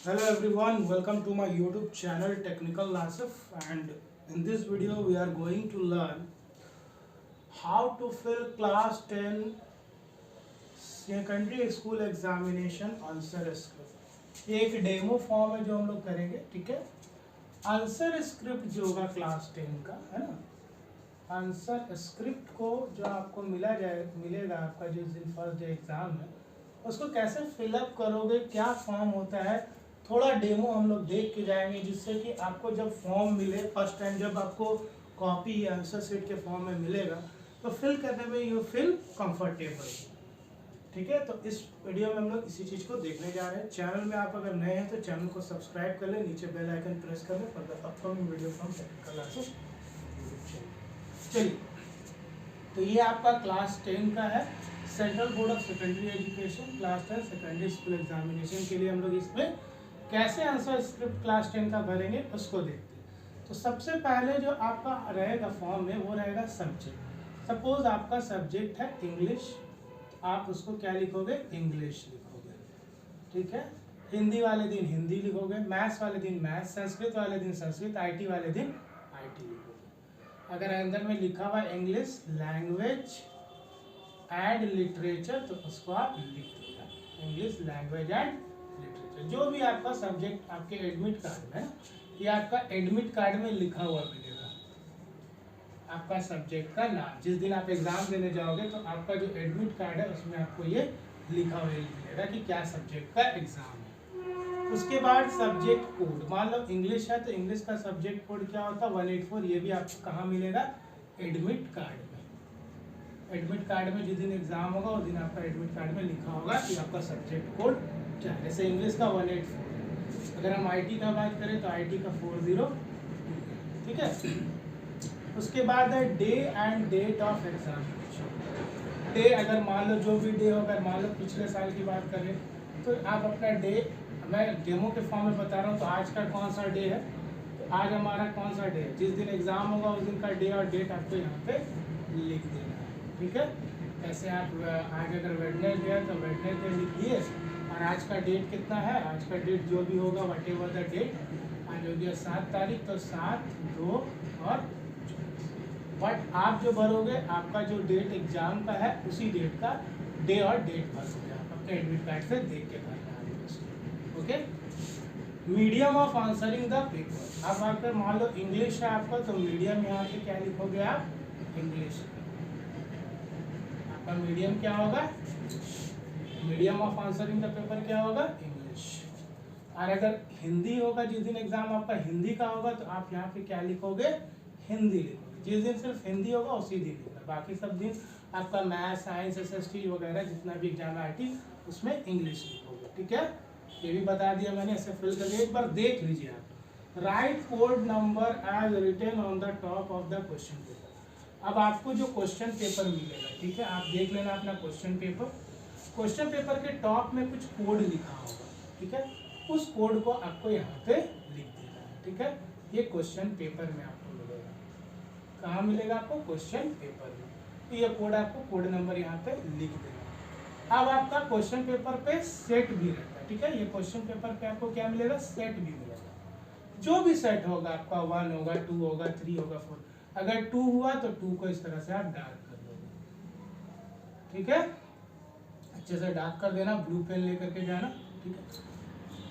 Hello everyone, welcome to my YouTube channel Technical Lasif, and in this video we are going to learn how to fill class 10 secondary school examination answer script. ये एक demo form है जो हम लोग करेंगे, ठीक है। Answer script जो होगा क्लास 10 का, है ना, आंसर स्क्रिप्ट को जो आपको मिलेगा आपका जिस दिन फर्स्ट डे एग्जाम है, उसको कैसे फिलअप करोगे, क्या फॉर्म होता है, थोड़ा डेमो हम लोग देख के जाएंगे, जिससे कि आपको जब फॉर्म मिले फर्स्ट टाइम, जब आपको कॉपी या आंसर शीट के फॉर्म में मिलेगा तो फिल करने में यू फील कंफर्टेबल, ठीक है। तो इस वीडियो में हम लोग इसी चीज़ को देखने जा रहे हैं। चैनल में आप अगर नए हैं तो चैनल को सब्सक्राइब कर लें, नीचे बेल आइकन प्रेस कर लें for the upcoming video from technical classes YouTube channel. चलिए, तो ये आपका क्लास 10 का है, central board of secondary education class 10 secondary school examination के लिए हम लोग इसमें कैसे आंसर स्क्रिप्ट क्लास 10 का भरेंगे उसको देखते हैं। तो सबसे पहले जो आपका रहेगा फॉर्म में वो रहेगा सब्जेक्ट। सपोज आपका सब्जेक्ट है इंग्लिश, तो आप उसको क्या लिखोगे, इंग्लिश लिखोगे, ठीक है। हिंदी वाले दिन हिंदी लिखोगे, मैथ्स वाले दिन मैथ्स, संस्कृत वाले दिन संस्कृत, आईटी वाले दिन आईटी लिखोगे। अगर अंदर में लिखा हुआ इंग्लिश लैंग्वेज एंड लिटरेचर तो उसको आप लिख देना, इंग्लिश लैंग्वेज एंड लिटरेचर। जो भी आपका सब्जेक्ट आपके एडमिट कार्ड में, ये आपका एडमिट कार्ड में लिखा हुआ मिलेगा, आपका सब्जेक्ट का नाम। जिस दिन आप एग्जाम देने जाओगे तो आपका जो एडमिट कार्ड है उसमें आपको ये लिखा हुआ मिलेगा कि क्या सब्जेक्ट का एग्जाम है। उसके बाद सब्जेक्ट कोड, मान लो इंग्लिश है तो इंग्लिश का सब्जेक्ट कोड क्या होता है, 184। ये भी आपको कहाँ मिलेगा, एडमिट कार्ड में। एडमिट कार्ड में जिस दिन एग्जाम होगा उस दिन आपका एडमिट कार्ड में लिखा होगा कि आपका सब्जेक्ट कोड क्या है। जैसे इंग्लिश का 184 है, अगर हम आईटी का बात करें तो आईटी का 40, ठीक है। उसके बाद है day and date of examination. Day अगर मान लो जो भी डे हो, अगर मान लो पिछले साल की बात करें तो आप अपना डे, मैं डेमो के फॉर्म में बता रहा हूँ, तो आज का कौन सा डे है, तो आज हमारा कौन सा डे है, जिस दिन एग्जाम होगा उस दिन का डे और डेट आपको यहाँ पे लिख देना है, ठीक है। ऐसे आप आज अगर वेडनेसडे है तो वेडनेसडे लिख दिए, और आज का डेट कितना है, आज का डेट जो भी होगा वट एवर द डेट, आज हो गया 7 तारीख तो 7, 2 और, बट आप जो भरोगे आपका जो डेट एग्जाम का है उसी डेट का डे और डेट भरोगे, आप अपने एडमिट कार्ड से देख के भरना है, okay. Medium of answering the paper, अब अगर मान लो इंग्लिश है आपका तो मीडियम यहाँ पे क्या लिखोगे आप, इंग्लिश। आपका मीडियम क्या होगा, medium of answering the paper क्या होगा, इंग्लिश। और अगर हिंदी होगा, जिस दिन एग्जाम आपका हिंदी का होगा तो आप यहाँ पे क्या लिखोगे, हिंदी लिखोगे। जिस दिन सिर्फ हिंदी होगा उसी दिन लिखना, बाकी सब दिन आपका मैथ साइंस एसएसटी वगैरह जितना भी एग्जाम आईटी उसमें इंग्लिश लिखोगे, ठीक है। ये भी बता दिया मैंने, ऐसे फिल करके एक बार देख लीजिए आप। Write code number as written on the top of the question paper. अब आपको जो क्वेश्चन पेपर मिलेगा, ठीक है, आप देख लेना अपना क्वेश्चन पेपर। क्वेश्चन पेपर के टॉप में कुछ कोड लिखा होगा, ठीक है, उस कोड को आपको यहाँ पे लिख देना है, ठीक है। ये क्वेश्चन पेपर में आपको मिलेगा, कहाँ मिलेगा आपको, क्वेश्चन पेपर में। तो ये कोड आपको कोड नंबर यहाँ पे लिख देना। अब आपका क्वेश्चन पेपर पे सेट भी रहता है, ठीक है। ये क्वेश्चन पेपर पे आपको क्या मिलेगा, सेट भी मिलेगा। जो भी सेट होगा आपका 1 होगा, 2 होगा, 3 होगा, 4, अगर 2 हुआ तो 2 को इस तरह से आप डार्क कर दोगे, ठीक है, अच्छे से डार्क कर देना, ब्लू पेन लेकर के जाना, ठीक है।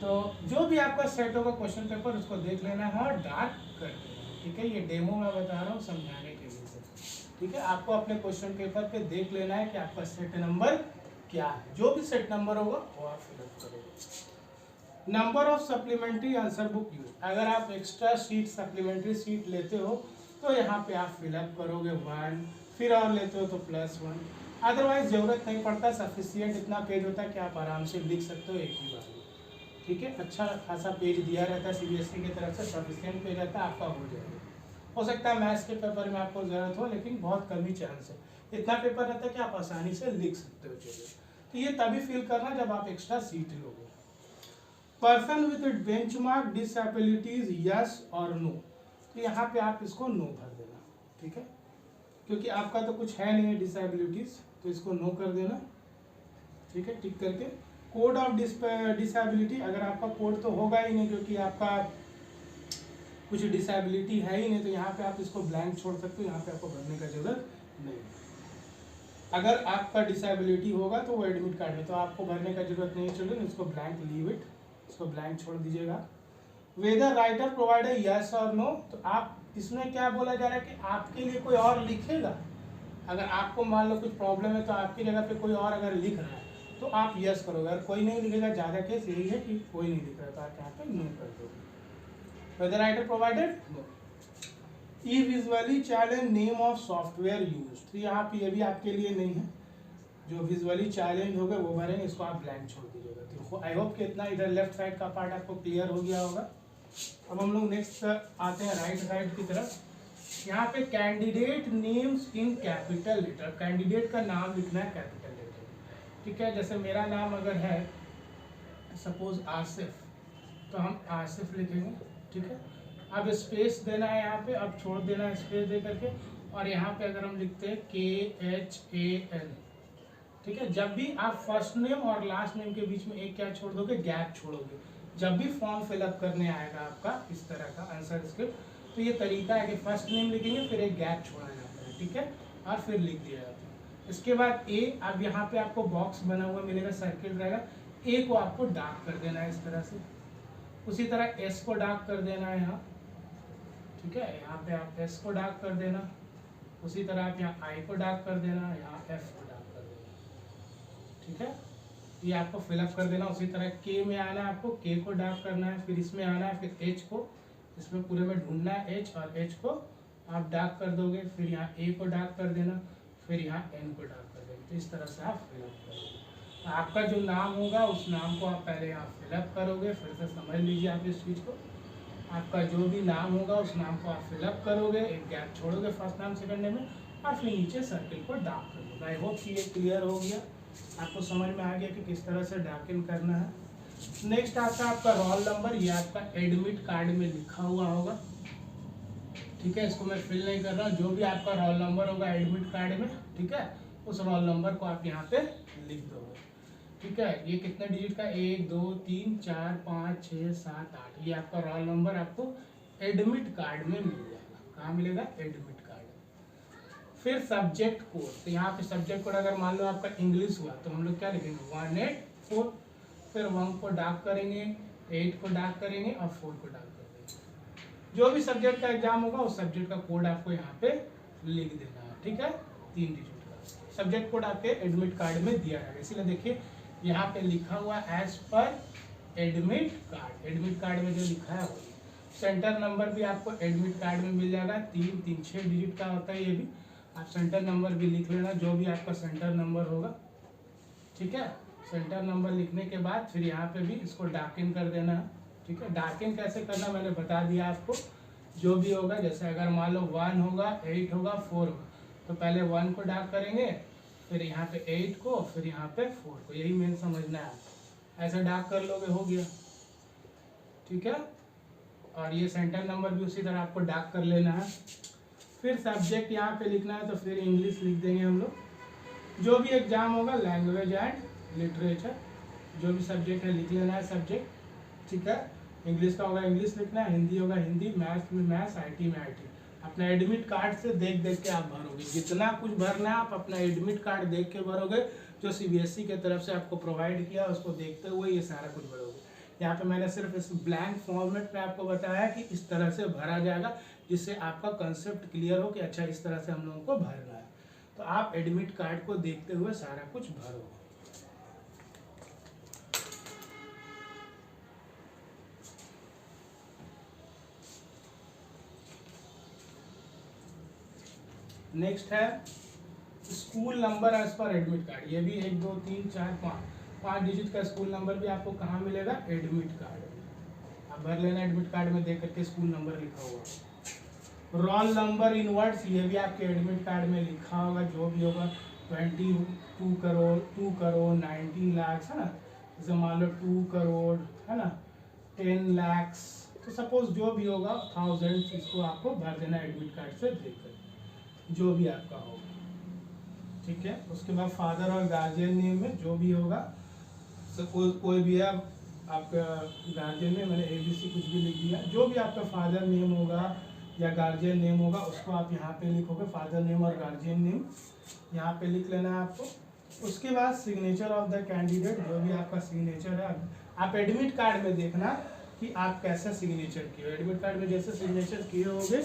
तो जो भी आपका सेट होगा क्वेश्चन पेपर उसको देख लेना है और डार्क कर देना, ठीक है। ये डेमो मैं बता रहा हूँ समझाने के लिए, ठीक है। आपको अपने क्वेश्चन पेपर पे देख लेना है कि आपका सेट नंबर क्या है, जो भी सेट नंबर होगा वो आप फिलअप करोगे। Number of supplementary answer book use, अगर आप एक्स्ट्रा शीट सप्लीमेंट्री शीट लेते हो तो यहाँ पे आप फिलअप करोगे 1, फिर और लेते हो तो +1, अदरवाइज जरूरत नहीं पड़ता, सफिशियंट इतना पेज होता है कि आप आराम से लिख सकते हो एक ही बार में, ठीक है। अच्छा खासा पेज दिया रहता है सीबीएसई की तरफ से, सफिशियंट पेज रहता है, आपका हो जाएगा। हो सकता है मैथ्स के पेपर में आपको ज़रूरत हो, लेकिन बहुत कम ही चांस है, इतना पेपर रहता है कि आप आसानी से लिख सकते हो चीज़ें। तो ये तभी फिल करना जब आप एक्स्ट्रा सीट लोगे। Person with benchmark disabilities yes और नो, तो यहाँ पे आप इसको नो भर देना, ठीक है, क्योंकि आपका तो कुछ है नहीं डिसेबिलिटीज, तो इसको नो कर देना, ठीक है, टिक करके। कोड ऑफ डिसेबिलिटी, अगर आपका कोड तो होगा ही नहीं क्योंकि आपका कुछ डिसेबिलिटी है ही नहीं, तो यहाँ पे आप इसको ब्लैंक छोड़ सकते हो, यहाँ पे आपको भरने का जरूरत नहीं। अगर आपका डिसेबिलिटी होगा तो वो एडमिट कार्ड में, तो आपको भरने का जरूरत नहीं है चिल्ड्रन, इसको ब्लैंक लीव इट, इसको ब्लैंक छोड़ दीजिएगा। वेदर राइटर प्रोवाइडर यस और नो, तो आप इसमें क्या बोला जा रहा है कि आपके लिए कोई और लिखेगा। अगर आपको मान लो कुछ प्रॉब्लम है तो आपकी जगह पे कोई और अगर लिख रहा है तो आप यस करोगे, अगर कोई नहीं लिखेगा, ज़्यादा केस यही है कि कोई नहीं लिख रहा है तो आप यहाँ पे नो कर दोगे। Whether writer provided no. E visually challenge name of software use, तो यहाँ पे ये भी आपके लिए नहीं है, जो विजुअली चैलेंज होगा वो भरेंगे, इसको आप ब्लैंक छोड़ दीजिएगा। तो आई होप कि इतना इधर लेफ्ट साइड का पार्ट आपको क्लियर हो गया होगा। अब हम लोग नेक्स्ट आते हैं राइट साइड की तरफ। यहाँ पे candidate names in capital letter, candidate का नाम लिखना है कैपिटल लेटर, ठीक है। जैसे मेरा नाम अगर है सपोज आसिफ, तो हम आसिफ लिखेंगे, ठीक है। अब स्पेस देना है यहाँ पे, अब छोड़ देना है स्पेस दे करके, और यहाँ पे अगर हम लिखते हैं KHAN, ठीक है। जब भी आप फर्स्ट नेम और लास्ट नेम के बीच में एक क्या छोड़ दोगे, गैप छोड़ोगे। जब भी फॉर्म फिलअप करने आएगा आपका इस तरह का आंसर स्क्रिप्ट, तो ये तरीका है कि फर्स्ट नेम लिखेंगे फिर एक गैप छोड़ा जाता है, ठीक है, और फिर लिख दिया जाता है। इसके बाद ए, अब यहाँ पे आपको बॉक्स बना हुआ मिलेगा, सर्किल रहेगा, ए को आपको डार्क कर देना है इस तरह से। उसी तरह एस को डार्क कर देना है यहाँ, ठीक है, यहाँ पे आप एस को डार्क कर देना। उसी तरह आप यहाँ आई को डार्क कर देना, यहाँ एफ को डार्क कर देना, ठीक है। ये आपको फिलअप कर देना। उसी तरह के में आना है आपको, के को डार्क करना है, फिर इसमें आना है, फिर एच को इसमें पूरे में ढूंढना है एच, और एच को आप डार्क कर दोगे, फिर यहाँ ए को डार्क कर देना, फिर यहाँ एन को डार्क कर देना। तो इस तरह से आप फिलअप करोगे। आपका जो नाम होगा उस नाम को आप पहले यहाँ फिलअप करोगे, फिर से समझ लीजिए आप इस चीज़ को। आपका जो भी नाम होगा उस नाम को आप फिलअप करोगे, एक गैप छोड़ोगे फर्स्ट नाम सेकंड नेम में, और फिर नीचे सर्किल को डार्क कर दोगे। आई होप कि ये क्लियर हो गया, आपको समझ में आ गया कि किस तरह से डार्क इन करना है। नेक्स्ट आता है आपका रोल नंबर, ये आपका एडमिट कार्ड में लिखा हुआ होगा, ठीक है। इसको मैं फिल नहीं कर रहा हूँ, जो भी आपका रोल नंबर होगा एडमिट कार्ड में, ठीक है, उस रोल नंबर को आप यहाँ पे लिख दोगे, ठीक है। ये कितने डिजिट का, 1 2 3 4 5 6 7 8, ये आपका रोल नंबर आपको एडमिट कार्ड में मिल जाएगा। कहाँ मिलेगा, एडमिट कार्ड। फिर सब्जेक्ट कोड, तो यहाँ पे सब्जेक्ट कोड अगर मान लो आपका इंग्लिश हुआ तो हम लोग क्या लिखेंगे, 184, फिर 1 को डार्क करेंगे, 8 को डार्क करेंगे, और 4 को डार्क कर देंगे। जो भी सब्जेक्ट का एग्जाम होगा उस सब्जेक्ट का कोड आपको यहाँ पे लिख देना है, ठीक है, 3 डिजिट का सब्जेक्ट कोड आपके एडमिट कार्ड में दिया जाएगा। इसीलिए देखिए यहाँ पे लिखा हुआ as per admit card, admit card में जो लिखा है वही। सेंटर नंबर भी आपको एडमिट कार्ड में मिल जाएगा, 3 3 6 डिजिट का होता है ये भी। आप सेंटर नंबर भी लिख लेना, जो भी आपका सेंटर नंबर होगा, ठीक है। सेंटर नंबर लिखने के बाद फिर यहाँ पे भी इसको डार्क इन कर देना है, ठीक है। डार्क इन कैसे करना मैंने बता दिया आपको। जो भी होगा, जैसे अगर मान लो 1 होगा, 8 होगा, 4 होगा, तो पहले 1 को डार्क करेंगे, फिर यहाँ पे 8 को, फिर यहाँ पे 4 को, यही मेन समझना है। ऐसे डार्क कर लोगे, हो गया, ठीक है। और ये सेंटर नंबर भी उसी तरह आपको डार्क कर लेना है। फिर सब्जेक्ट यहाँ पे लिखना है, तो फिर इंग्लिश लिख देंगे हम लोग। जो भी एग्जाम होगा लैंग्वेज एंड लिटरेचर, जो भी सब्जेक्ट है लिख लेना है सब्जेक्ट, ठीक है। इंग्लिश का होगा इंग्लिश लिखना है, हिंदी होगा हिंदी, मैथ्स में मैथ्स, IT में IT। अपना एडमिट कार्ड से देख देख के आप भरोगे, जितना कुछ भरना है आप अपना एडमिट कार्ड देख के भरोगे, जो CBSE के तरफ से आपको प्रोवाइड किया उसको देखते हुए ये सारा कुछ भरोगे। यहाँ पे मैंने सिर्फ इस ब्लैंक फॉर्मेट में आपको बताया कि इस तरह से भरा जाएगा, जिससे आपका कंसेप्ट क्लियर हो कि अच्छा इस तरह से हम लोगों को भरना है। तो आप एडमिट कार्ड को देखते हुए सारा कुछ भरो। नेक्स्ट है school number as per admit card. ये भी 1 2 3 4 5 डिजिट का स्कूल नंबर भी आपको कहाँ मिलेगा, एडमिट कार्ड। आप भर लेना एडमिट कार्ड में देख करके स्कूल नंबर लिखा हुआ। रोल नंबर इन वर्ड्स, ये भी आपके एडमिट कार्ड में लिखा होगा, जो भी होगा 22 करोड़ 2 करोड़ 19 लाख है ना, जैसे मान लो 2 करोड़ है ना, 10 लाख, तो सपोज जो भी होगा 1000, इसको आपको भर देना एडमिट कार्ड से देख कर, जो भी आपका होगा, ठीक है। उसके बाद फादर और गार्जियन नेम में जो भी होगा कोई भी है आपका गार्जियन में, मैंने ABC कुछ भी लिख दिया, जो भी आपका फादर नेम होगा या गार्जियन नेम होगा उसको आप यहाँ पे लिखोगे, फादर नेम और गार्जियन नेम यहाँ पे लिख लेना है आपको। उसके बाद सिग्नेचर ऑफ द कैंडिडेट, जो भी आपका सिग्नेचर है, आप एडमिट कार्ड में देखना कि आप कैसा सिग्नेचर किए हो। एडमिट कार्ड में जैसे सिग्नेचर किए होगे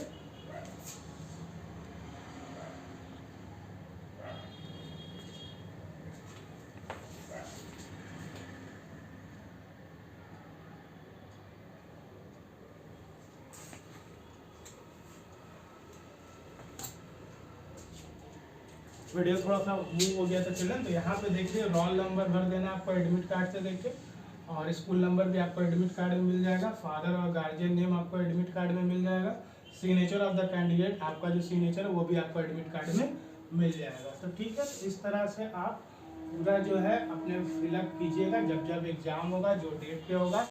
वीडियो थोड़ा सा मूव हो गया था चलन, तो यहाँ पे देखिए रोल नंबर भर देना आपको एडमिट कार्ड से देख के, और स्कूल नंबर भी आपको एडमिट कार्ड में मिल जाएगा, फादर और गार्जियन नेम आपको एडमिट कार्ड में मिल जाएगा, सिग्नेचर ऑफ द कैंडिडेट, आपका जो सिग्नेचर है वो भी आपको एडमिट कार्ड में मिल जाएगा। तो ठीक है, इस तरह से आप पूरा जो है अपने फिलअप कीजिएगा। जब जब एग्जाम होगा, जो डेट पे होगा